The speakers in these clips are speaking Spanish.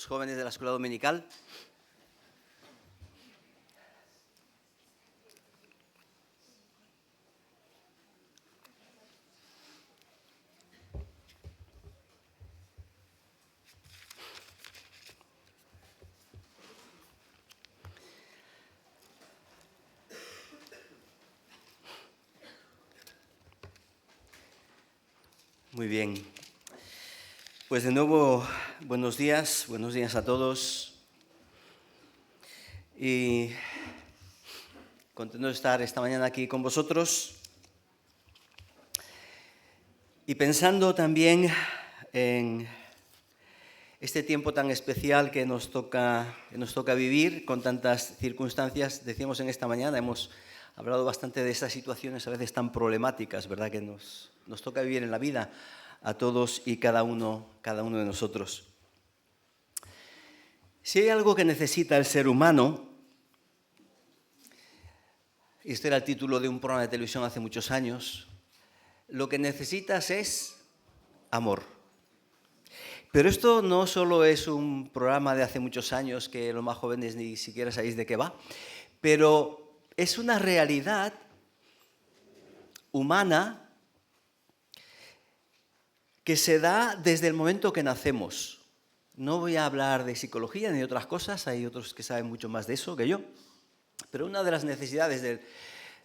los jóvenes de la escuela dominical. Muy bien. Pues de nuevo, buenos días a todos. Y contento de estar esta mañana aquí con vosotros. Y pensando también en este tiempo tan especial que nos toca vivir con tantas circunstancias. Decíamos en esta mañana, hemos hablado bastante de estas situaciones a veces tan problemáticas, ¿verdad?, que nos toca vivir en la vida a todos y cada uno de nosotros. Si hay algo que necesita el ser humano, y este era el título de un programa de televisión hace muchos años, lo que necesitas es amor. Pero esto no solo es un programa de hace muchos años que los más jóvenes ni siquiera sabéis de qué va, pero es una realidad humana que se da desde el momento que nacemos. No voy a hablar de psicología ni de otras cosas, hay otros que saben mucho más de eso que yo, pero una de las necesidades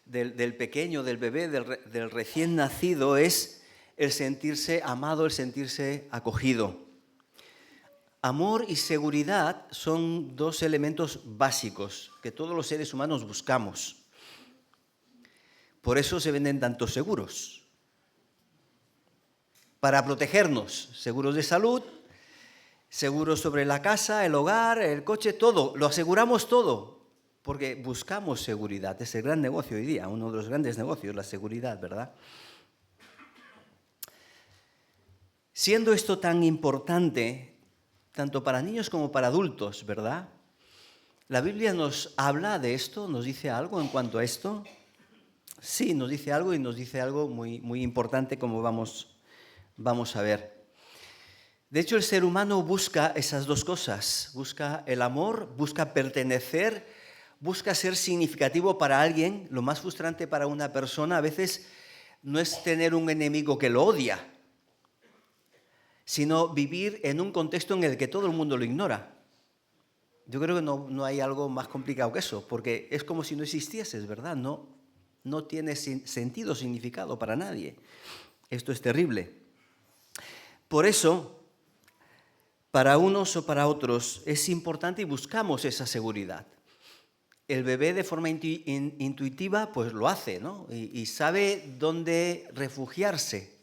del pequeño, del bebé, del recién nacido es el sentirse amado, el sentirse acogido. Amor y seguridad son dos elementos básicos que todos los seres humanos buscamos. Por eso se venden tantos seguros. Para protegernos, seguros de salud, seguros sobre la casa, el hogar, el coche, todo, lo aseguramos todo, porque buscamos seguridad. Es el gran negocio hoy día, uno de los grandes negocios, la seguridad, ¿verdad? Siendo esto tan importante, tanto para niños como para adultos, ¿verdad? ¿La Biblia nos habla de esto? ¿Nos dice algo en cuanto a esto? Sí, nos dice algo y nos dice algo muy, muy importante, como vamos a ver. De hecho, el ser humano busca esas dos cosas. Busca el amor, busca pertenecer, busca ser significativo para alguien. Lo más frustrante para una persona a veces no es tener un enemigo que lo odia, sino vivir en un contexto en el que todo el mundo lo ignora. Yo creo que no hay algo más complicado que eso, porque es como si no existieses, ¿verdad? No tiene sentido, significado para nadie. Esto es terrible. Por eso, para unos o para otros es importante y buscamos esa seguridad. El bebé de forma intuitiva pues lo hace, ¿no? Y sabe dónde refugiarse.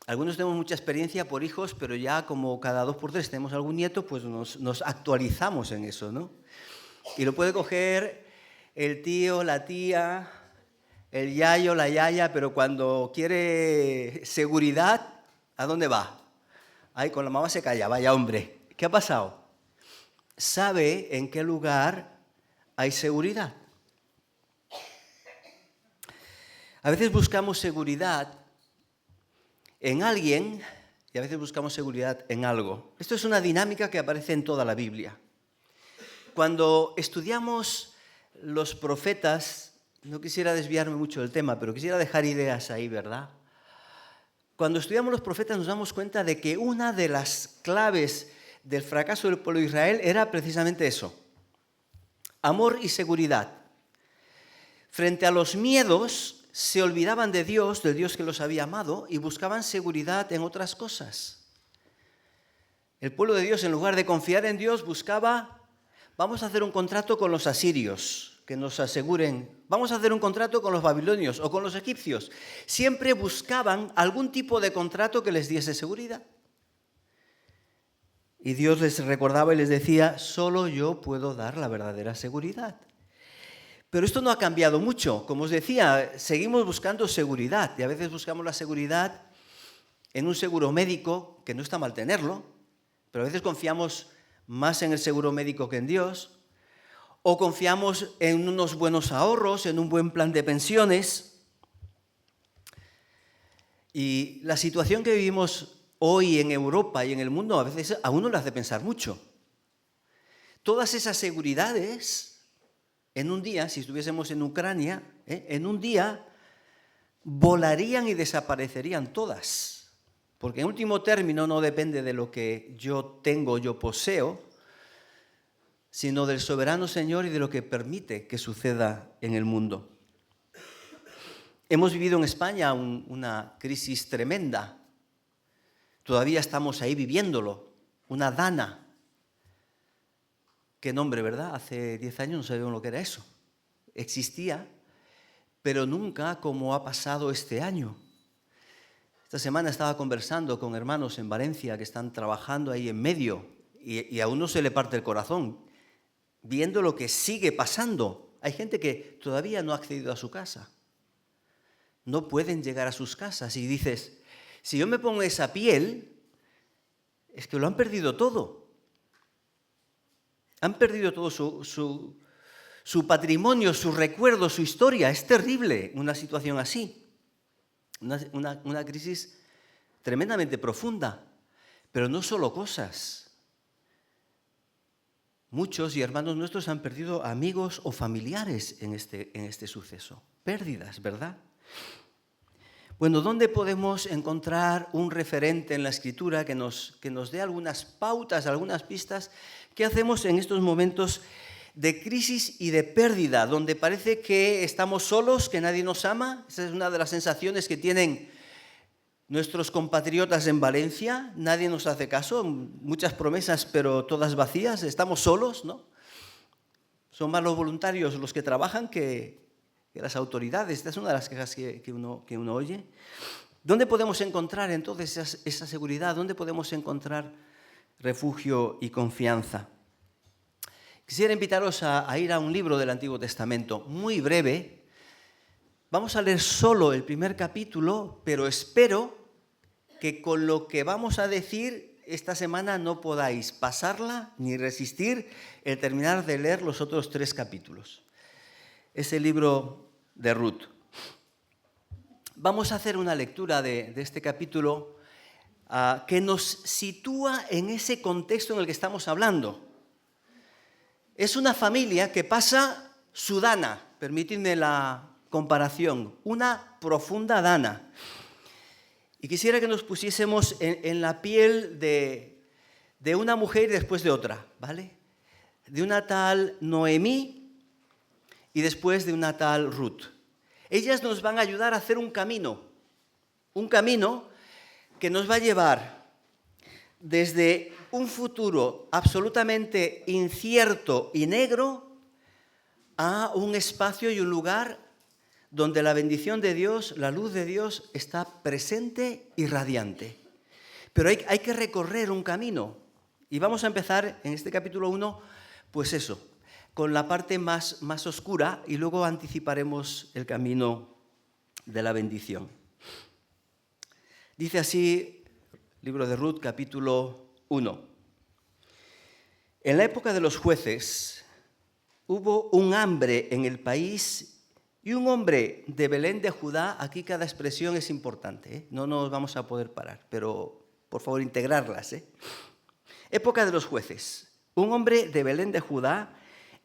Algunos tenemos mucha experiencia por hijos, pero ya como cada 2 por 3 tenemos algún nieto, pues nos actualizamos en eso, ¿no? Y lo puede coger el tío, la tía, el yayo, la yaya, pero cuando quiere seguridad, ¿a dónde va? Ay, con la mamá se calla, vaya hombre. ¿Qué ha pasado? Sabe en qué lugar hay seguridad. A veces buscamos seguridad en alguien y a veces buscamos seguridad en algo. Esto es una dinámica que aparece en toda la Biblia. Cuando estudiamos los profetas, no quisiera desviarme mucho del tema, pero quisiera dejar ideas ahí, ¿verdad? Cuando estudiamos los profetas nos damos cuenta de que una de las claves del fracaso del pueblo de Israel era precisamente eso: amor y seguridad. Frente a los miedos se olvidaban de Dios, del Dios que los había amado, y buscaban seguridad en otras cosas. El pueblo de Dios, en lugar de confiar en Dios, buscaba: vamos a hacer un contrato con los asirios que nos aseguren, vamos a hacer un contrato con los babilonios o con los egipcios. Siempre buscaban algún tipo de contrato que les diese seguridad. Y Dios les recordaba y les decía: solo yo puedo dar la verdadera seguridad. Pero esto no ha cambiado mucho. Como os decía, seguimos buscando seguridad y a veces buscamos la seguridad en un seguro médico, que no está mal tenerlo, pero a veces confiamos más en el seguro médico que en Dios. O confiamos en unos buenos ahorros, en un buen plan de pensiones. Y la situación que vivimos hoy en Europa y en el mundo a veces a uno le hace pensar mucho. todas esas seguridades, en un día, si estuviésemos en Ucrania, en un día volarían y desaparecerían todas. Porque en último término no depende de lo que yo tengo, yo poseo, sino del soberano Señor y de lo que permite que suceda en el mundo. Hemos vivido en España una crisis tremenda. Todavía estamos ahí viviéndolo. Una dana. Qué nombre, ¿verdad? Hace 10 años no sabíamos lo que era eso. Existía, pero nunca como ha pasado este año. Esta semana estaba conversando con hermanos en Valencia que están trabajando ahí en medio y a uno se le parte el corazón viendo lo que sigue pasando. Hay gente que todavía no ha accedido a su casa. No pueden llegar a sus casas y dices, si yo me pongo esa piel, es que lo han perdido todo. Han perdido todo su patrimonio, su recuerdo, su historia. Es terrible una situación así. Una crisis tremendamente profunda. Pero no solo cosas. Muchos y hermanos nuestros han perdido amigos o familiares en este suceso. Pérdidas, ¿verdad? Bueno, ¿dónde podemos encontrar un referente en la Escritura que nos dé algunas pautas, algunas pistas? ¿Qué hacemos en estos momentos de crisis y de pérdida, donde parece que estamos solos, que nadie nos ama? Esa es una de las sensaciones que tienen nuestros compatriotas en Valencia. Nadie nos hace caso, muchas promesas, pero todas vacías. Estamos solos, ¿no? Son más los voluntarios los que trabajan que las autoridades. Esta es una de las quejas que uno oye. ¿Dónde podemos encontrar entonces esa seguridad? ¿Dónde podemos encontrar refugio y confianza? Quisiera invitaros a ir a un libro del Antiguo Testamento, muy breve. Vamos a leer solo el primer capítulo, pero espero que con lo que vamos a decir esta semana no podáis pasarla ni resistir el terminar de leer los otros 3 capítulos. Es el libro de Ruth. Vamos a hacer una lectura de este capítulo que nos sitúa en ese contexto en el que estamos hablando. Es una familia que pasa su dana, permitidme la comparación, una profunda dana. Y quisiera que nos pusiésemos en la piel de una mujer y después de otra, ¿vale? De una tal Noemí y después de una tal Ruth. Ellas nos van a ayudar a hacer un camino que nos va a llevar desde un futuro absolutamente incierto y negro a un espacio y un lugar donde la bendición de Dios, la luz de Dios está presente y radiante. Pero hay que recorrer un camino. Y vamos a empezar en este capítulo 1, pues eso, con la parte más oscura y luego anticiparemos el camino de la bendición. Dice así, libro de Ruth, capítulo 1. En la época de los jueces hubo un hambre en el país y un hombre de Belén de Judá. Aquí cada expresión es importante, ¿eh? No nos vamos a poder parar, pero por favor integrarlas, ¿eh? Época de los jueces. Un hombre de Belén de Judá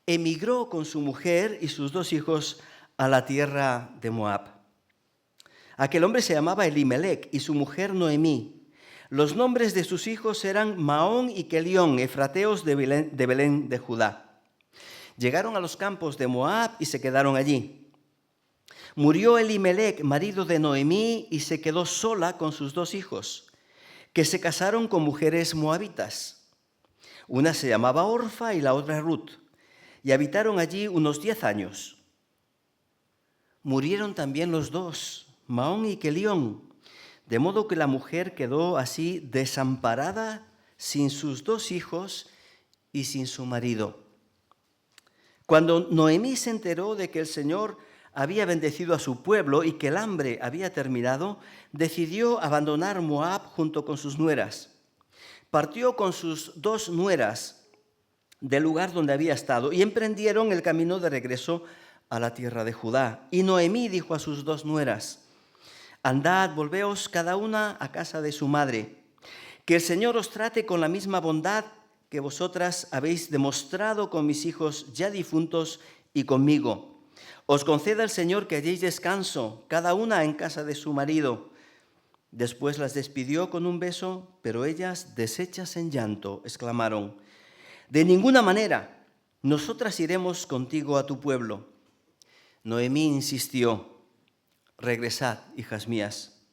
emigró con su mujer y sus 2 hijos a la tierra de Moab. Aquel hombre se llamaba Elimelec y su mujer Noemí. Los nombres de sus hijos eran Maón y Kelión, efrateos de Belén de Judá. Llegaron a los campos de Moab y se quedaron allí. Murió Elimelec, marido de Noemí, y se quedó sola con sus 2 hijos, que se casaron con mujeres moabitas. Una se llamaba Orfa y la otra Ruth, y habitaron allí unos 10 años. Murieron también los 2, Maón y Kelión, de modo que la mujer quedó así desamparada, sin sus 2 hijos y sin su marido. Cuando Noemí se enteró de que el Señor había bendecido a su pueblo y que el hambre había terminado, decidió abandonar Moab junto con sus nueras. Partió con sus 2 nueras del lugar donde había estado y emprendieron el camino de regreso a la tierra de Judá. Y Noemí dijo a sus 2 nueras: «Andad, volveos cada una a casa de su madre. Que el Señor os trate con la misma bondad que vosotras habéis demostrado con mis hijos ya difuntos y conmigo. Os conceda el Señor que halléis descanso, cada una en casa de su marido. Después las despidió con un beso, pero ellas, deshechas en llanto, exclamaron: de ninguna manera, nosotras iremos contigo a tu pueblo. Noemí insistió: regresad, hijas mías.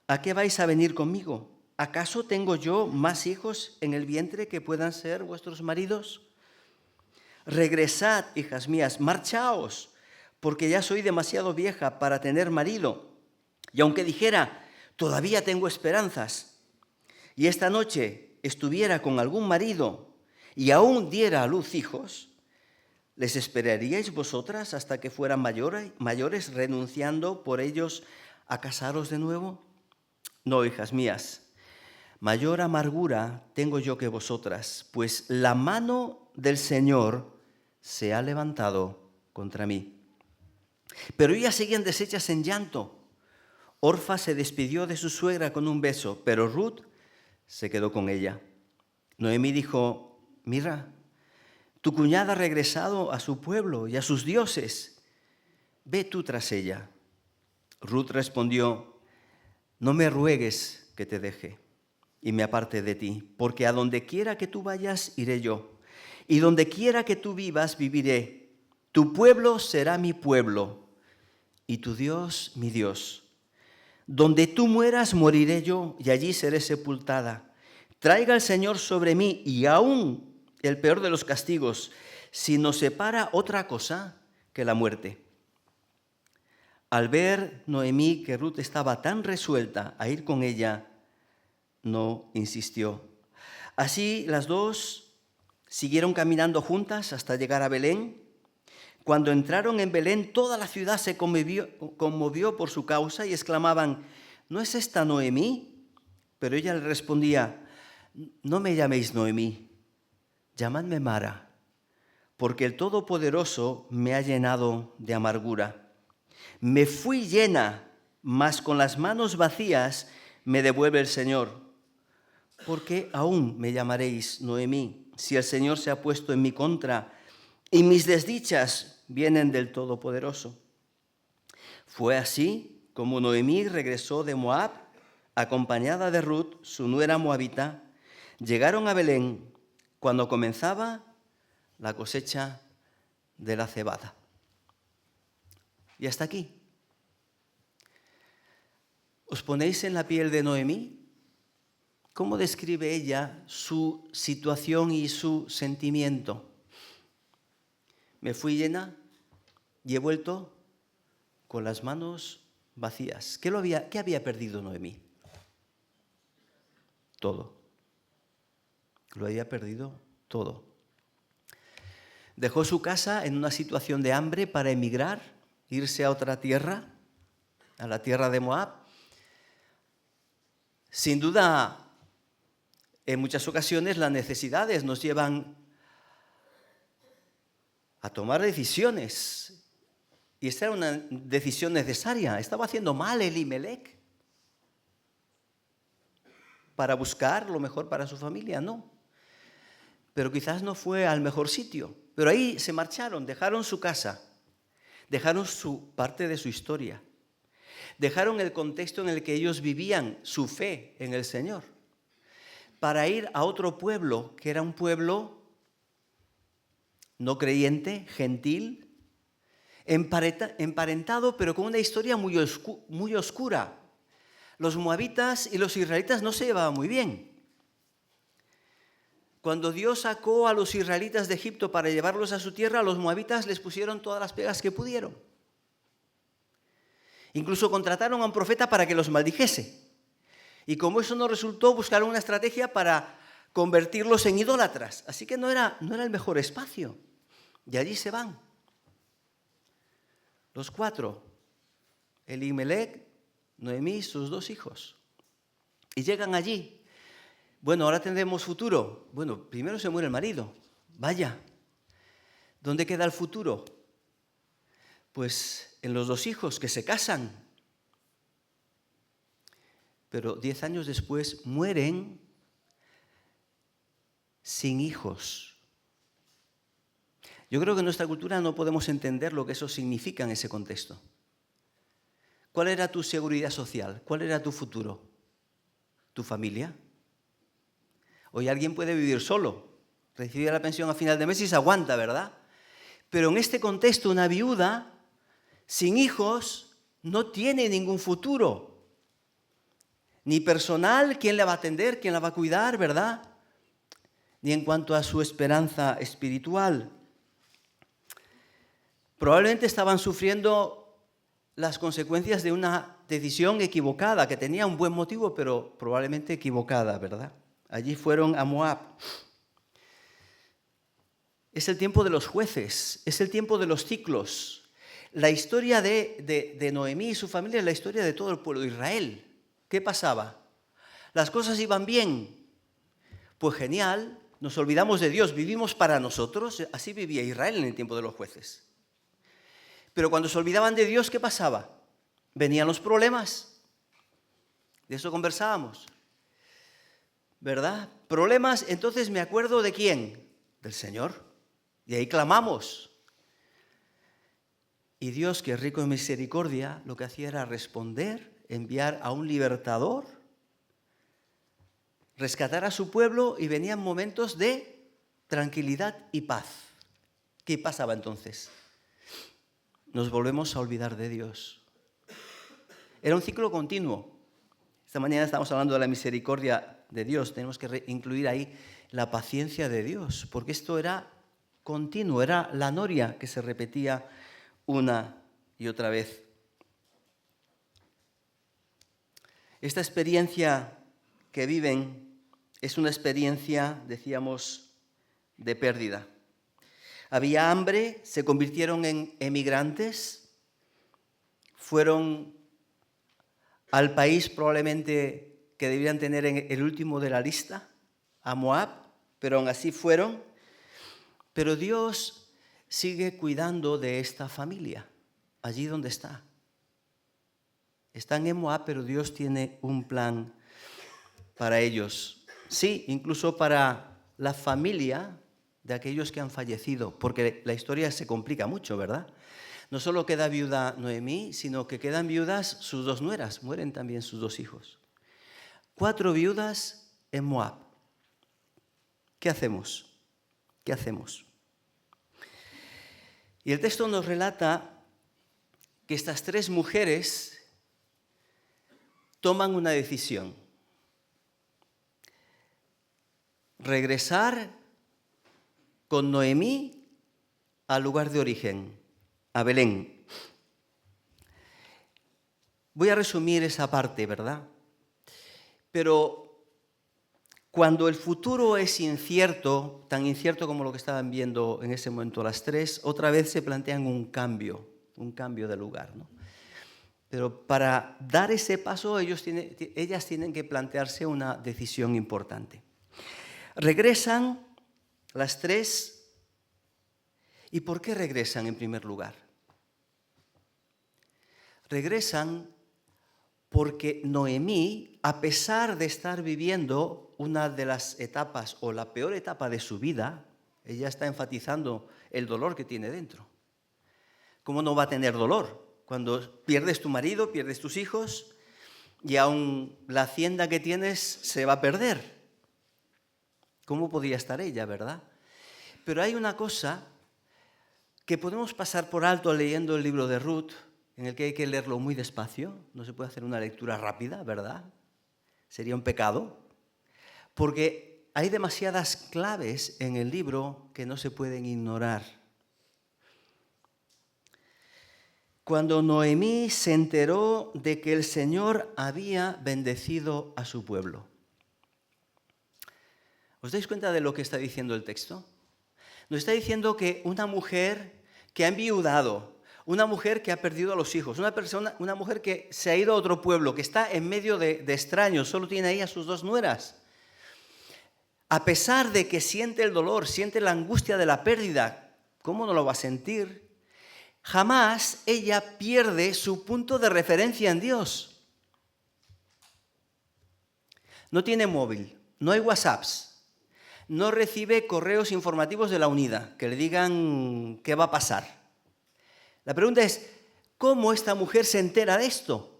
¿A qué vais a venir conmigo? ¿Acaso tengo yo más hijos en el vientre que puedan ser vuestros maridos? Regresad, hijas mías, marchaos, porque ya soy demasiado vieja para tener marido. Y aunque dijera: todavía tengo esperanzas, y esta noche estuviera con algún marido y aún diera a luz hijos, ¿les esperaríais vosotras hasta que fueran mayores, renunciando por ellos a casaros de nuevo? No, hijas mías, mayor amargura tengo yo que vosotras, pues la mano del Señor se ha levantado contra mí. Pero ellas seguían deshechas en llanto. Orfa se despidió de su suegra con un beso, pero Ruth se quedó con ella. Noemí dijo: mira, tu cuñada ha regresado a su pueblo y a sus dioses. Ve tú tras ella. Ruth respondió: no me ruegues que te deje y me aparte de ti, porque a donde quiera que tú vayas, iré yo, y donde quiera que tú vivas, viviré. Tu pueblo será mi pueblo, y tu Dios mi Dios. Donde tú mueras, moriré yo, y allí seré sepultada. Traiga el Señor sobre mí, y aún el peor de los castigos, si nos separa otra cosa que la muerte. Al ver Noemí que Ruth estaba tan resuelta a ir con ella, no insistió. Así las dos siguieron caminando juntas hasta llegar a Belén. Cuando entraron en Belén, toda la ciudad se conmovió por su causa y exclamaban: ¿no es esta Noemí? Pero ella le respondía: no me llaméis Noemí, llamadme Mara, porque el Todopoderoso me ha llenado de amargura. Me fui llena, mas con las manos vacías me devuelve el Señor. Porque aún me llamaréis Noemí, si el Señor se ha puesto en mi contra y mis desdichas vienen del Todopoderoso. Fue así como Noemí regresó de Moab, acompañada de Ruth, su nuera moabita. Llegaron a Belén cuando comenzaba la cosecha de la cebada. Y hasta aquí. ¿Os ponéis en la piel de Noemí? ¿Cómo describe ella su situación y su sentimiento? Me fui llena y he vuelto con las manos vacías. ¿Qué había perdido Noemí? Todo. Lo había perdido todo. Dejó su casa en una situación de hambre para emigrar, irse a otra tierra, a la tierra de Moab. Sin duda, en muchas ocasiones las necesidades nos llevan a tomar decisiones. Y esta era una decisión necesaria. ¿Estaba haciendo mal Elimelec para buscar lo mejor para su familia? No. Pero quizás no fue al mejor sitio. Pero ahí se marcharon, dejaron su casa, dejaron parte de su historia, dejaron el contexto en el que ellos vivían, su fe en el Señor, para ir a otro pueblo, que era un pueblo no creyente, gentil, emparentado, pero con una historia muy oscura. Los moabitas y los israelitas no se llevaban muy bien. Cuando Dios sacó a los israelitas de Egipto para llevarlos a su tierra, los moabitas les pusieron todas las pegas que pudieron. Incluso contrataron a un profeta para que los maldijese. Y como eso no resultó, buscaron una estrategia para convertirlos en idólatras. Así que no era el mejor espacio. Y allí se van. Los cuatro, Elimelec, Noemí, sus dos hijos. Y llegan allí. Bueno, ahora tendremos futuro. Bueno, primero se muere el marido. Vaya, ¿dónde queda el futuro? Pues en los dos hijos que se casan. Pero 10 años después mueren sin hijos. Yo creo que en nuestra cultura no podemos entender lo que eso significa en ese contexto. ¿Cuál era tu seguridad social? ¿Cuál era tu futuro? ¿Tu familia? Hoy alguien puede vivir solo, recibe la pensión a final de mes y se aguanta, ¿verdad? Pero en este contexto, una viuda sin hijos no tiene ningún futuro. Ni personal, ¿quién la va a atender? ¿Quién la va a cuidar, verdad? Ni en cuanto a su esperanza espiritual. Probablemente estaban sufriendo las consecuencias de una decisión equivocada, que tenía un buen motivo, pero probablemente equivocada, ¿verdad? Allí fueron a Moab. Es el tiempo de los jueces, es el tiempo de los ciclos. La historia de Noemí y su familia es la historia de todo el pueblo de Israel. ¿Qué pasaba? ¿Las cosas iban bien? Pues genial, nos olvidamos de Dios, vivimos para nosotros. Así vivía Israel en el tiempo de los jueces. Pero cuando se olvidaban de Dios, ¿qué pasaba? Venían los problemas. De eso conversábamos, ¿verdad? Problemas, entonces me acuerdo ¿de quién? Del Señor. Y ahí clamamos. Y Dios, que es rico en misericordia, lo que hacía era responder, enviar a un libertador, rescatar a su pueblo, y venían momentos de tranquilidad y paz. ¿Qué pasaba entonces? Nos volvemos a olvidar de Dios. Era un ciclo continuo. Esta mañana estamos hablando de la misericordia de Dios. Tenemos que incluir ahí la paciencia de Dios, porque esto era continuo, era la noria que se repetía una y otra vez. Esta experiencia que viven es una experiencia, decíamos, de pérdida. Había hambre, se convirtieron en emigrantes, fueron al país probablemente que debían tener en el último de la lista, a Moab, pero aún así fueron. Pero Dios sigue cuidando de esta familia, allí donde está. Están en Moab, pero Dios tiene un plan para ellos. Sí, incluso para la familia de aquellos que han fallecido, porque la historia se complica mucho, ¿verdad? No solo queda viuda Noemí, sino que quedan viudas sus dos nueras, mueren también sus dos hijos. 4 viudas en Moab. ¿Qué hacemos? ¿Qué hacemos? Y el texto nos relata que estas 3 mujeres toman una decisión. Regresar con Noemí al lugar de origen, a Belén. Voy a resumir esa parte, ¿verdad? Pero cuando el futuro es incierto, tan incierto como lo que estaban viendo en ese momento las 3, otra vez se plantean un cambio de lugar, ¿no? Pero para dar ese paso, ellas tienen que plantearse una decisión importante. Regresan las 3. ¿Y por qué regresan en primer lugar? Regresan porque Noemí, a pesar de estar viviendo una de las etapas o la peor etapa de su vida, ella está enfatizando el dolor que tiene dentro. ¿Cómo no va a tener dolor? Cuando pierdes tu marido, pierdes tus hijos y aún la hacienda que tienes se va a perder. ¿Cómo podría estar ella, verdad? Pero hay una cosa que podemos pasar por alto leyendo el libro de Ruth, en el que hay que leerlo muy despacio, no se puede hacer una lectura rápida, ¿verdad? Sería un pecado, porque hay demasiadas claves en el libro que no se pueden ignorar. Cuando Noemí se enteró de que el Señor había bendecido a su pueblo. ¿Os dais cuenta de lo que está diciendo el texto? Nos está diciendo que una mujer que ha enviudado, una mujer que ha perdido a los hijos, una mujer que se ha ido a otro pueblo, que está en medio de extraños, solo tiene ahí a sus 2 nueras. A pesar de que siente el dolor, siente la angustia de la pérdida, ¿cómo no lo va a sentir? Jamás ella pierde su punto de referencia en Dios. No tiene móvil, no hay WhatsApps, no recibe correos informativos de la unidad que le digan qué va a pasar. La pregunta es, ¿cómo esta mujer se entera de esto?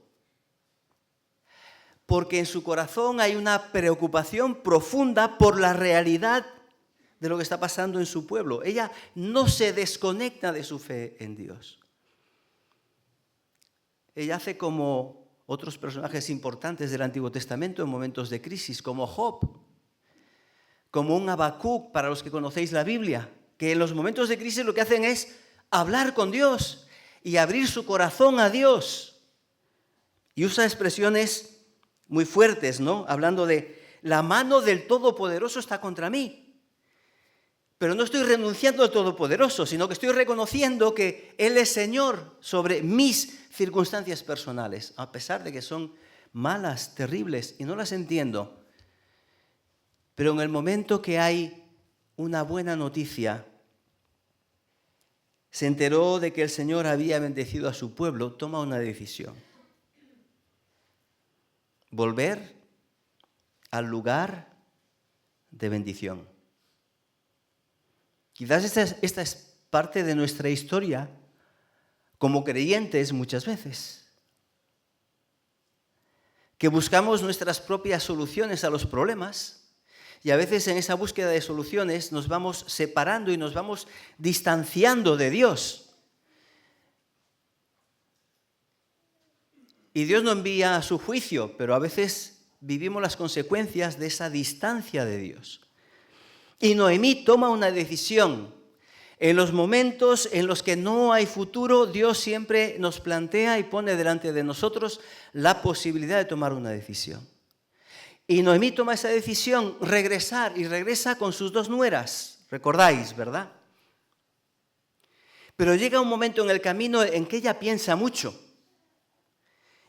Porque en su corazón hay una preocupación profunda por la realidad de lo que está pasando en su pueblo. Ella no se desconecta de su fe en Dios. Ella hace como otros personajes importantes del Antiguo Testamento en momentos de crisis, como Job, como un Habacuc para los que conocéis la Biblia, que en los momentos de crisis lo que hacen es hablar con Dios y abrir su corazón a Dios. Y usa expresiones muy fuertes, ¿no? Hablando de la mano del Todopoderoso está contra mí. Pero no estoy renunciando al Todopoderoso, sino que estoy reconociendo que Él es Señor sobre mis circunstancias personales, a pesar de que son malas, terribles, y no las entiendo. Pero en el momento que hay una buena noticia, se enteró de que el Señor había bendecido a su pueblo, toma una decisión. Volver al lugar de bendición. Quizás esta es parte de nuestra historia como creyentes muchas veces, que buscamos nuestras propias soluciones a los problemas y a veces en esa búsqueda de soluciones nos vamos separando y nos vamos distanciando de Dios. Y Dios no envía su juicio, pero a veces vivimos las consecuencias de esa distancia de Dios. Y Noemí toma una decisión. En los momentos en los que no hay futuro, Dios siempre nos plantea y pone delante de nosotros la posibilidad de tomar una decisión. Y Noemí toma esa decisión, regresar, y regresa con sus 2 nueras. Recordáis, ¿verdad? Pero llega un momento en el camino en que ella piensa mucho.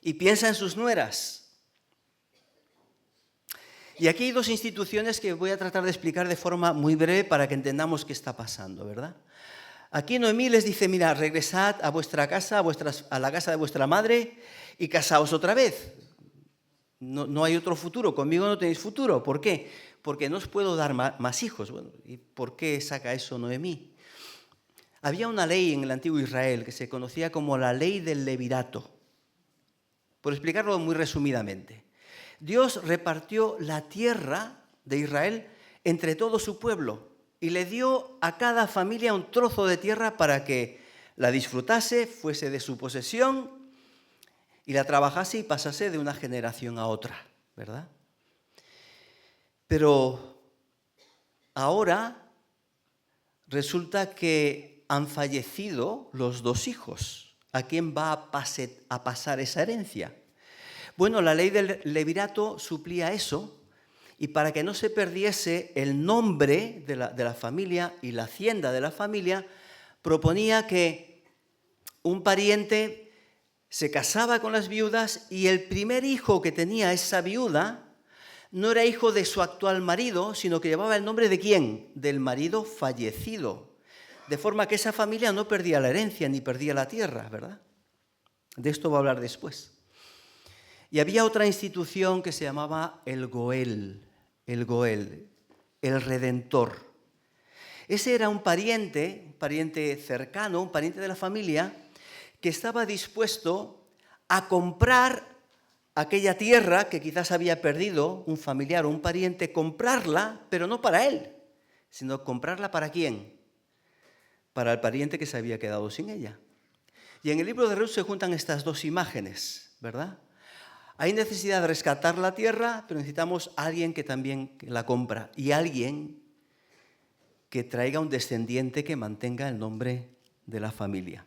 Y piensa en sus nueras. Y aquí hay 2 instituciones que voy a tratar de explicar de forma muy breve para que entendamos qué está pasando, ¿verdad? Aquí Noemí les dice, mira, regresad a vuestra casa, a la casa de vuestra madre y casaos otra vez. No hay otro futuro, conmigo no tenéis futuro. ¿Por qué? Porque no os puedo dar más hijos. Bueno, ¿y por qué saca eso Noemí? Había una ley en el antiguo Israel que se conocía como la ley del levirato. Por explicarlo muy resumidamente. Dios repartió la tierra de Israel entre todo su pueblo y le dio a cada familia un trozo de tierra para que la disfrutase, fuese de su posesión y la trabajase y pasase de una generación a otra, ¿verdad? Pero ahora resulta que han fallecido los 2 hijos. ¿A quién va a pasar esa herencia? Bueno, la ley del levirato suplía eso, y para que no se perdiese el nombre de la familia y la hacienda de la familia, proponía que un pariente se casaba con las viudas y el primer hijo que tenía esa viuda no era hijo de su actual marido, sino que llevaba el nombre de ¿quién? Del marido fallecido. De forma que esa familia no perdía la herencia ni perdía la tierra, ¿verdad? De esto voy a hablar después. Y había otra institución que se llamaba el Goel, el Redentor. Ese era un pariente cercano, un pariente de la familia, que estaba dispuesto a comprar aquella tierra que quizás había perdido un familiar o un pariente, comprarla, pero no para él, sino comprarla ¿para quién? Para el pariente que se había quedado sin ella. Y en el libro de Ruth se juntan estas 2 imágenes, ¿verdad? Hay necesidad de rescatar la tierra, pero necesitamos a alguien que también la compra y alguien que traiga un descendiente que mantenga el nombre de la familia.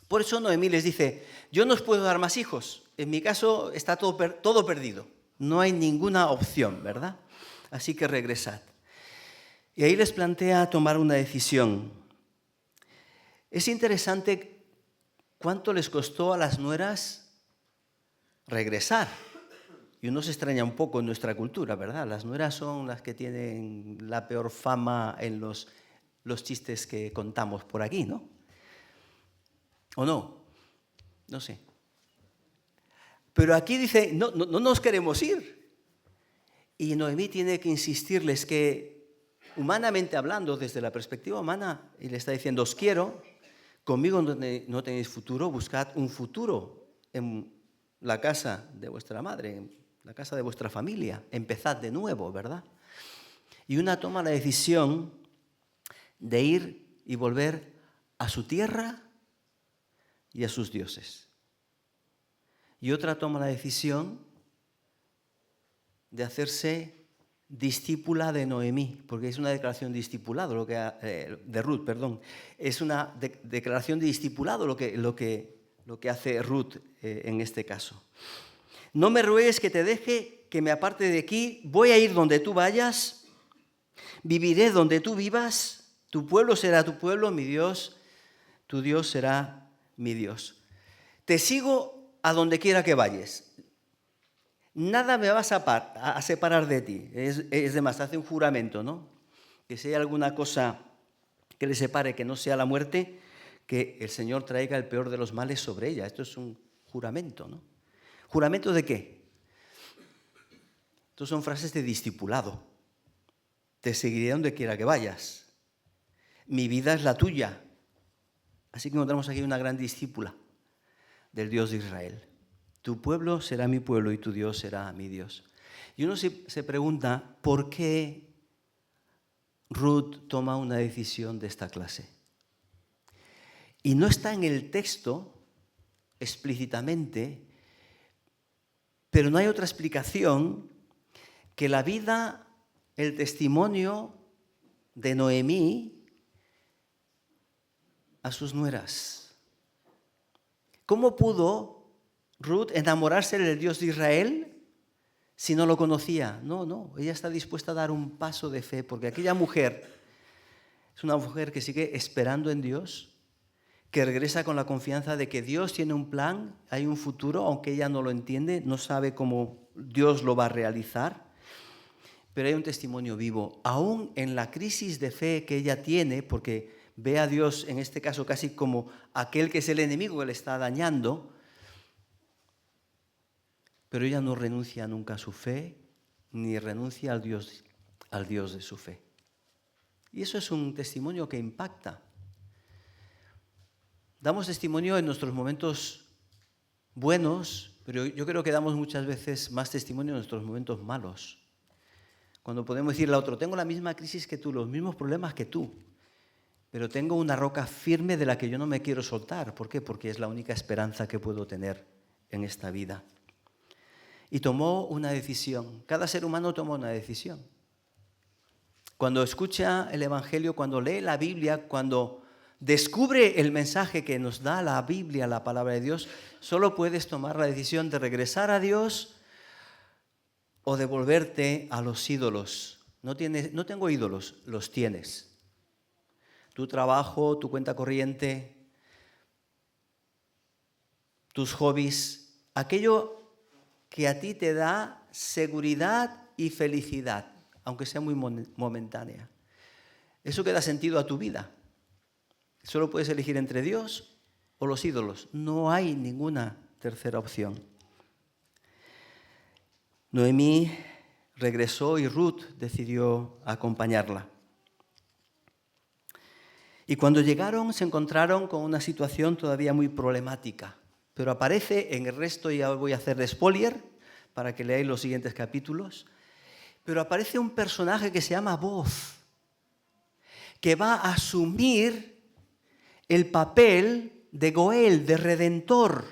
Por eso Noemí les dice, yo no os puedo dar más hijos, en mi caso está todo perdido, no hay ninguna opción, ¿verdad? Así que regresad. Y ahí les plantea tomar una decisión. Es interesante cuánto les costó a las nueras regresar. Y uno se extraña un poco en nuestra cultura, ¿verdad? Las nueras son las que tienen la peor fama en los chistes que contamos por aquí, ¿no? ¿O no? No sé. Pero aquí dice, no nos queremos ir. Y Noemí tiene que insistirles que humanamente hablando, desde la perspectiva humana, y le está diciendo, os quiero, conmigo no tenéis futuro, buscad un futuro en la casa de vuestra madre, en la casa de vuestra familia, empezad de nuevo, ¿verdad? Y una toma la decisión de ir y volver a su tierra y a sus dioses. Y otra toma la decisión de hacerse discípula de Noemí, porque es una declaración de discipulado, de Ruth, perdón. Es una declaración de discipulado lo que hace Ruth en este caso. No me ruegues que te deje, que me aparte de aquí, voy a ir donde tú vayas, viviré donde tú vivas, tu pueblo será tu pueblo, mi Dios, tu Dios será mi Dios. Te sigo a donde quiera que vayas. Nada me vas a separar de ti. Es demás, hace un juramento, ¿no? Que si hay alguna cosa que le separe que no sea la muerte, que el Señor traiga el peor de los males sobre ella. Esto es un juramento, ¿no? ¿Juramento de qué? Estas son frases de discipulado. Te seguiré donde quiera que vayas. Mi vida es la tuya. Así que encontramos aquí una gran discípula del Dios de Israel. Tu pueblo será mi pueblo y tu Dios será mi Dios. Y uno se pregunta, ¿por qué Ruth toma una decisión de esta clase? Y no está en el texto explícitamente, pero no hay otra explicación que la vida, el testimonio de Noemí a sus nueras. ¿Cómo pudo Ruth enamorarse del Dios de Israel si no lo conocía? No, ella está dispuesta a dar un paso de fe, porque aquella mujer es una mujer que sigue esperando en Dios, que regresa con la confianza de que Dios tiene un plan, hay un futuro, aunque ella no lo entiende, no sabe cómo Dios lo va a realizar, pero hay un testimonio vivo, aún en la crisis de fe que ella tiene, porque ve a Dios en este caso casi como aquel que es el enemigo que le está dañando, pero ella no renuncia nunca a su fe, ni renuncia al Dios de su fe. Y eso es un testimonio que impacta. Damos testimonio en nuestros momentos buenos, pero yo creo que damos muchas veces más testimonio en nuestros momentos malos. Cuando podemos decirle al otro, tengo la misma crisis que tú, los mismos problemas que tú, pero tengo una roca firme de la que yo no me quiero soltar. ¿Por qué? Porque es la única esperanza que puedo tener en esta vida. Y tomó una decisión. Cada ser humano toma una decisión. Cuando escucha el Evangelio, cuando lee la Biblia, cuando descubre el mensaje que nos da la Biblia, la palabra de Dios, solo puedes tomar la decisión de regresar a Dios o de volverte a los ídolos. No tengo ídolos, los tienes. Tu trabajo, tu cuenta corriente, tus hobbies, aquello que a ti te da seguridad y felicidad, aunque sea muy momentánea. Eso que da sentido a tu vida. Solo puedes elegir entre Dios o los ídolos. No hay ninguna tercera opción. Noemí regresó y Ruth decidió acompañarla. Y cuando llegaron se encontraron con una situación todavía muy problemática. Pero aparece en el resto, ya voy a hacer de spoiler para que leáis los siguientes capítulos, pero aparece un personaje que se llama Booz, que va a asumir el papel de Goel, de redentor.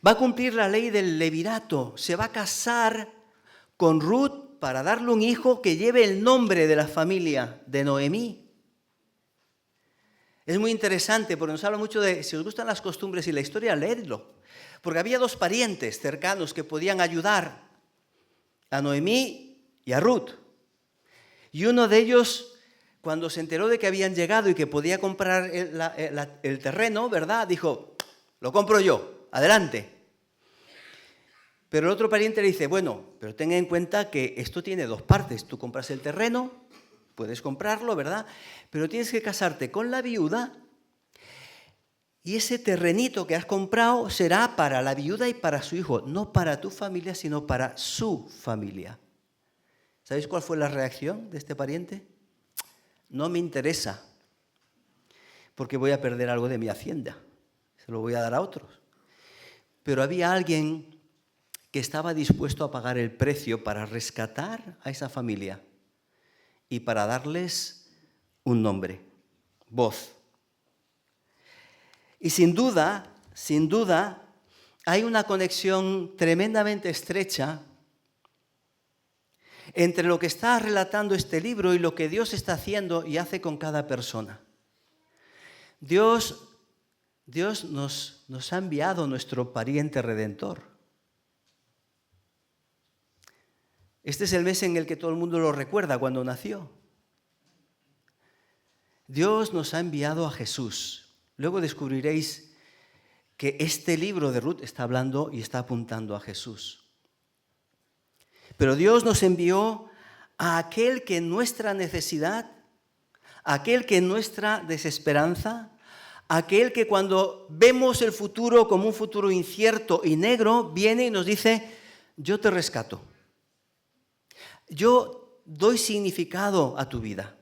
Va a cumplir la ley del levirato, se va a casar con Ruth para darle un hijo que lleve el nombre de la familia de Noemí. Es muy interesante porque nos habla mucho de, si os gustan las costumbres y la historia, leedlo. Porque había dos parientes cercanos que podían ayudar a Noemí y a Ruth. Y uno de ellos, cuando se enteró de que habían llegado y que podía comprar el terreno, ¿verdad? Dijo, lo compro yo, adelante. Pero el otro pariente le dice, bueno, pero ten en cuenta que esto tiene dos partes. Tú compras el terreno, puedes comprarlo, ¿verdad? Pero tienes que casarte con la viuda y ese terrenito que has comprado será para la viuda y para su hijo, no para tu familia, sino para su familia. ¿Sabéis cuál fue la reacción de este pariente? No me interesa, porque voy a perder algo de mi hacienda. Se lo voy a dar a otros. Pero había alguien que estaba dispuesto a pagar el precio para rescatar a esa familia y para darles un nombre, voz. Y sin duda, hay una conexión tremendamente estrecha entre lo que está relatando este libro y lo que Dios está haciendo y hace con cada persona. Dios nos ha enviado nuestro pariente redentor. Este es el mes en el que todo el mundo lo recuerda cuando nació. Dios nos ha enviado a Jesús. Luego descubriréis que este libro de Ruth está hablando y está apuntando a Jesús. Pero Dios nos envió a aquel que en nuestra necesidad, aquel que en nuestra desesperanza, aquel que cuando vemos el futuro como un futuro incierto y negro, viene y nos dice, yo te rescato. Yo doy significado a tu vida.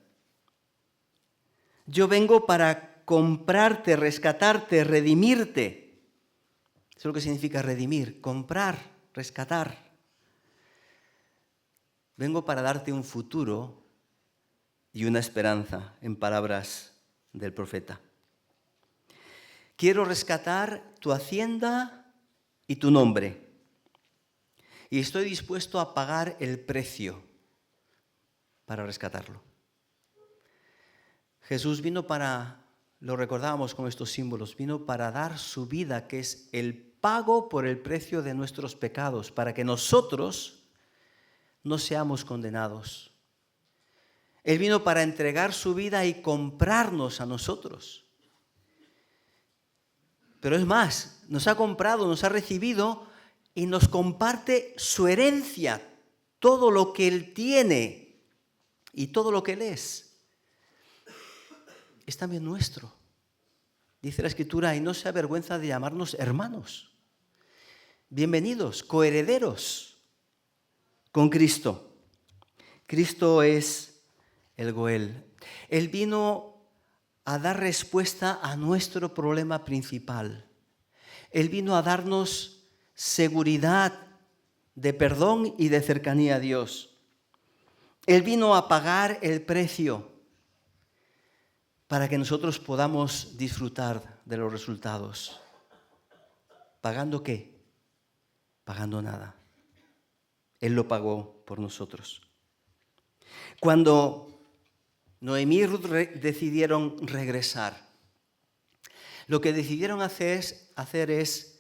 Yo vengo para comprarte, rescatarte, redimirte. Eso es lo que significa redimir, comprar, rescatar. Vengo para darte un futuro y una esperanza, en palabras del profeta. Quiero rescatar tu hacienda y tu nombre. Y estoy dispuesto a pagar el precio para rescatarlo. Jesús vino para, lo recordábamos con estos símbolos, vino para dar su vida, que es el pago por el precio de nuestros pecados, para que nosotros no seamos condenados. Él vino para entregar su vida y comprarnos a nosotros. Pero es más, nos ha comprado, nos ha recibido y nos comparte su herencia, todo lo que Él tiene y todo lo que Él es también nuestro. Dice la Escritura, y no se avergüenza de llamarnos hermanos. Bienvenidos, coherederos con Cristo. Cristo es el Goel. Él vino a dar respuesta a nuestro problema principal. Él vino a darnos seguridad de perdón y de cercanía a Dios. Él vino a pagar el precio para que nosotros podamos disfrutar de los resultados. ¿Pagando qué? Pagando nada. Él lo pagó por nosotros. Cuando Noemí y Ruth decidieron regresar, lo que decidieron hacer es,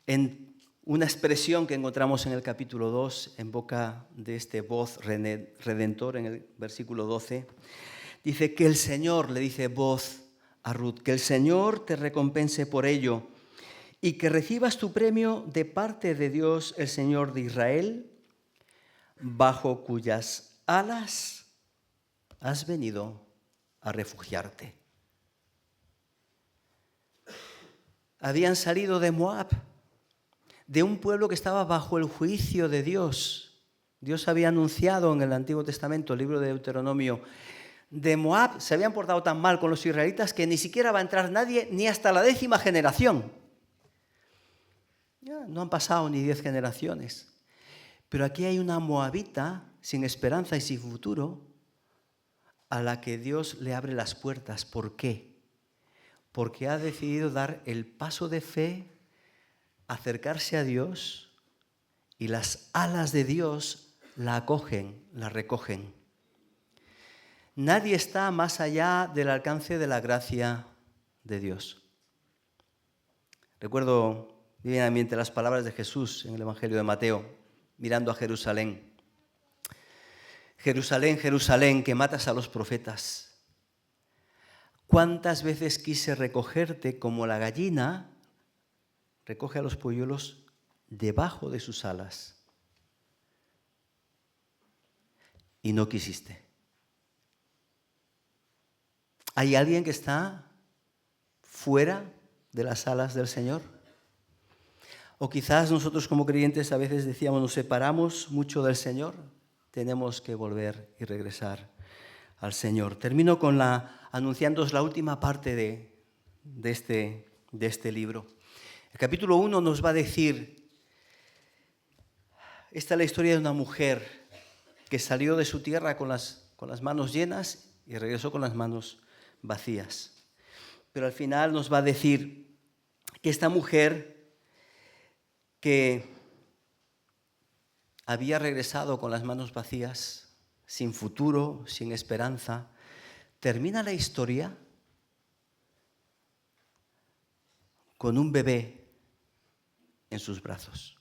en una expresión que encontramos en el capítulo 2, en boca de este voz redentor, en el versículo 12, dice que el Señor, le dice voz a Ruth, que el Señor te recompense por ello y que recibas tu premio de parte de Dios, el Señor de Israel, bajo cuyas alas has venido a refugiarte. Habían salido de Moab, de un pueblo que estaba bajo el juicio de Dios. Dios había anunciado en el Antiguo Testamento, el libro de Deuteronomio, de Moab se habían portado tan mal con los israelitas que ni siquiera va a entrar nadie ni hasta la 10ª generación. Ya, no han pasado ni 10 generaciones. Pero aquí hay una moabita sin esperanza y sin futuro a la que Dios le abre las puertas. ¿Por qué? Porque ha decidido dar el paso de fe, acercarse a Dios, y las alas de Dios la acogen, la recogen. Nadie está más allá del alcance de la gracia de Dios. Recuerdo divinamente las palabras de Jesús en el Evangelio de Mateo, mirando a Jerusalén. Jerusalén, Jerusalén, que matas a los profetas. ¿Cuántas veces quise recogerte como la gallina recoge a los polluelos debajo de sus alas? Y no quisiste. ¿Hay alguien que está fuera de las alas del Señor? O quizás nosotros como creyentes a veces decíamos, nos separamos mucho del Señor, tenemos que volver y regresar al Señor. Termino anunciándoos la última parte de este libro. El capítulo 1 nos va a decir, esta es la historia de una mujer que salió de su tierra con las manos llenas y regresó con las manos vacías. Pero al final nos va a decir que esta mujer que había regresado con las manos vacías, sin futuro, sin esperanza, termina la historia con un bebé en sus brazos.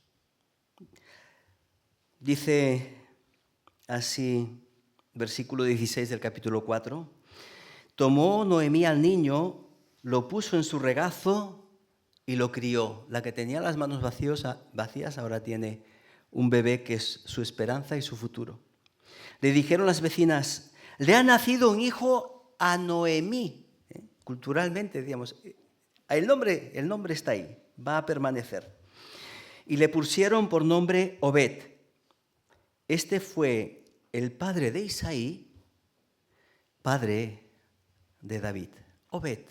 Dice así, versículo 16 del capítulo 4, tomó Noemí al niño, lo puso en su regazo y lo crió. La que tenía las manos vacías ahora tiene un bebé que es su esperanza y su futuro. Le dijeron las vecinas, le ha nacido un hijo a Noemí. Culturalmente, digamos, el nombre está ahí, va a permanecer. Y le pusieron por nombre Obed. Este fue el padre de Isaí, padre de David. Obed.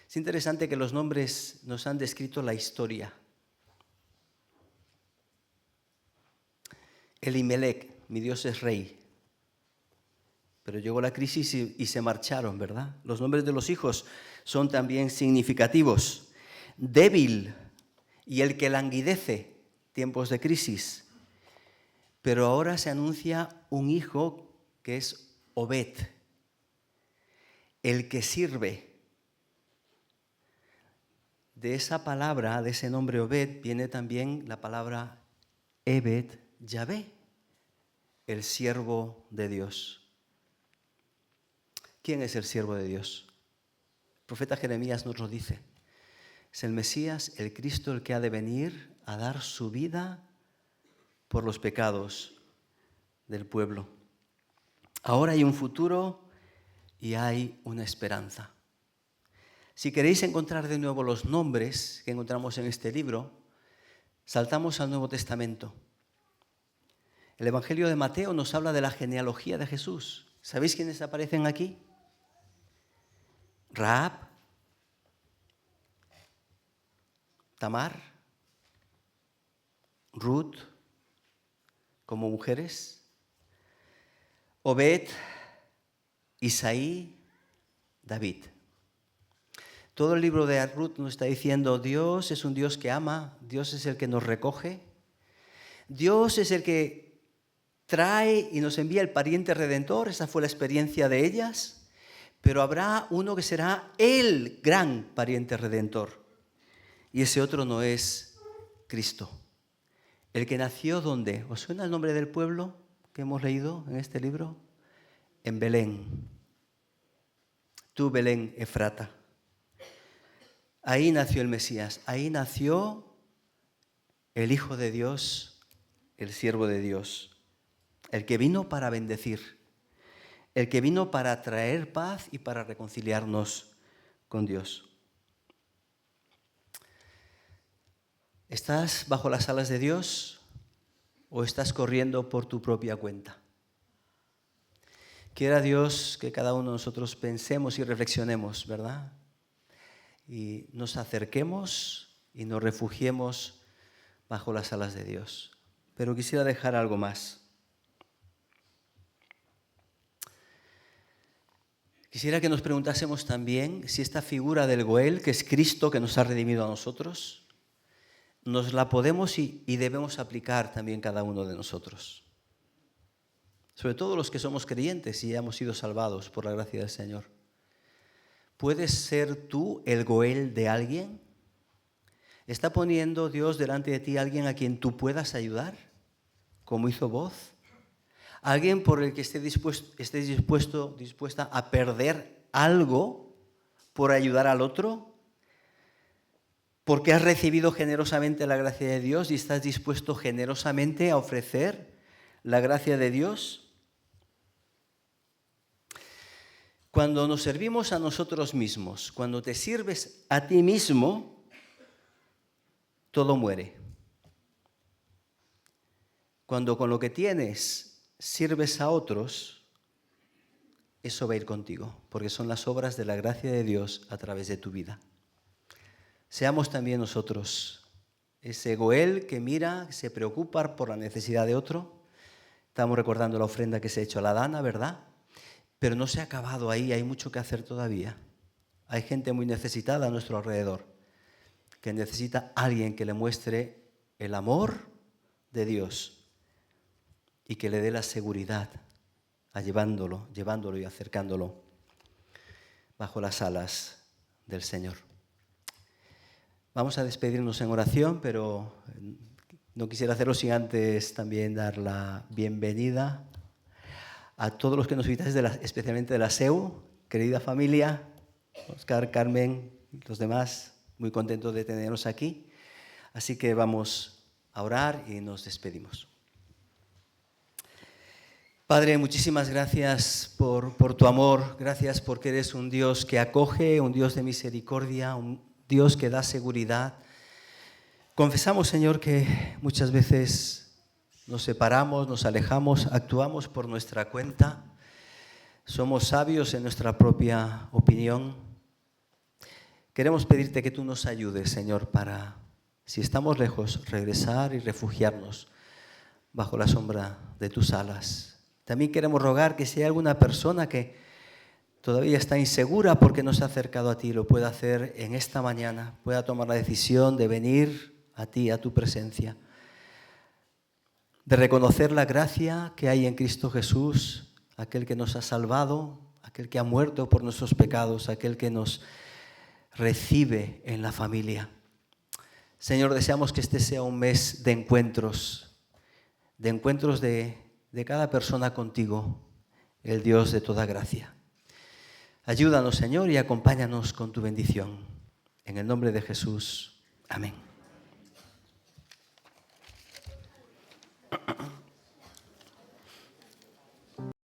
Es interesante que los nombres nos han descrito la historia. Elimelec, mi Dios es rey. Pero llegó la crisis y se marcharon, ¿verdad? Los nombres de los hijos son también significativos. Débil y el que languidece, tiempos de crisis. Pero ahora se anuncia un hijo que es Obed, el que sirve. De esa palabra, de ese nombre Obed, viene también la palabra Ebed Yahvé, el siervo de Dios. ¿Quién es el siervo de Dios? El profeta Jeremías nos lo dice. Es el Mesías, el Cristo, el que ha de venir a dar su vida por los pecados del pueblo. Ahora hay un futuro y hay una esperanza. Si queréis encontrar de nuevo los nombres que encontramos en este libro, saltamos al Nuevo Testamento. El Evangelio de Mateo nos habla de la genealogía de Jesús. ¿Sabéis quiénes aparecen aquí? Rahab, Tamar, Ruth, como mujeres, Obed, Isaí, David. Todo el libro de Ruth nos está diciendo, Dios es un Dios que ama, Dios es el que nos recoge, Dios es el que trae y nos envía el pariente redentor, esa fue la experiencia de ellas, pero habrá uno que será el gran pariente redentor, y ese otro no es Cristo. El que nació, ¿dónde? ¿Os suena el nombre del pueblo que hemos leído en este libro? En Belén. Tú, Belén, Efrata. Ahí nació el Mesías, ahí nació el Hijo de Dios, el siervo de Dios, el que vino para bendecir, el que vino para traer paz y para reconciliarnos con Dios. ¿Estás bajo las alas de Dios o estás corriendo por tu propia cuenta? Quiera Dios que cada uno de nosotros pensemos y reflexionemos, ¿verdad? Y nos acerquemos y nos refugiemos bajo las alas de Dios. Pero quisiera dejar algo más. Quisiera que nos preguntásemos también si esta figura del Goel, que es Cristo que nos ha redimido a nosotros, nos la podemos y debemos aplicar también cada uno de nosotros. Sobre todo los que somos creyentes y ya hemos sido salvados por la gracia del Señor. ¿Puedes ser tú el Goel de alguien? ¿Está poniendo Dios delante de ti a alguien a quien tú puedas ayudar? Como hizo Boz. ¿Alguien por el que estés dispuesta a perder algo por ayudar al otro? Porque has recibido generosamente la gracia de Dios y estás dispuesto generosamente a ofrecer la gracia de Dios. Cuando nos servimos a nosotros mismos, cuando te sirves a ti mismo, todo muere. cuando con lo que tienes sirves a otros, eso va a ir contigo, porque son las obras de la gracia de Dios a través de tu vida. Seamos también nosotros ese Goel que mira, que se preocupa por la necesidad de otro. Estamos recordando la ofrenda que se ha hecho a la Dana, ¿verdad? Pero no se ha acabado ahí, hay mucho que hacer todavía. Hay gente muy necesitada a nuestro alrededor, que necesita a alguien que le muestre el amor de Dios y que le dé la seguridad a llevándolo y acercándolo bajo las alas del Señor. Vamos a despedirnos en oración, pero no quisiera hacerlo sin antes también dar la bienvenida a todos los que nos visitáis, especialmente de la SEU, querida familia, Oscar, Carmen, los demás, muy contentos de tenernos aquí. Así que vamos a orar y nos despedimos. Padre, muchísimas gracias por tu amor, gracias porque eres un Dios que acoge, un Dios de misericordia, un Dios que da seguridad. Confesamos, Señor, que muchas veces nos separamos, nos alejamos, actuamos por nuestra cuenta, somos sabios en nuestra propia opinión. Queremos pedirte que tú nos ayudes, Señor, para, si estamos lejos, regresar y refugiarnos bajo la sombra de tus alas. También queremos rogar que si hay alguna persona que todavía está insegura porque no se ha acercado a ti, lo pueda hacer en esta mañana, pueda tomar la decisión de venir a ti, a tu presencia, de reconocer la gracia que hay en Cristo Jesús, aquel que nos ha salvado, aquel que ha muerto por nuestros pecados, aquel que nos recibe en la familia. Señor, deseamos que este sea un mes de encuentros de cada persona contigo, el Dios de toda gracia. Ayúdanos, Señor, y acompáñanos con tu bendición. En el nombre de Jesús. Amén.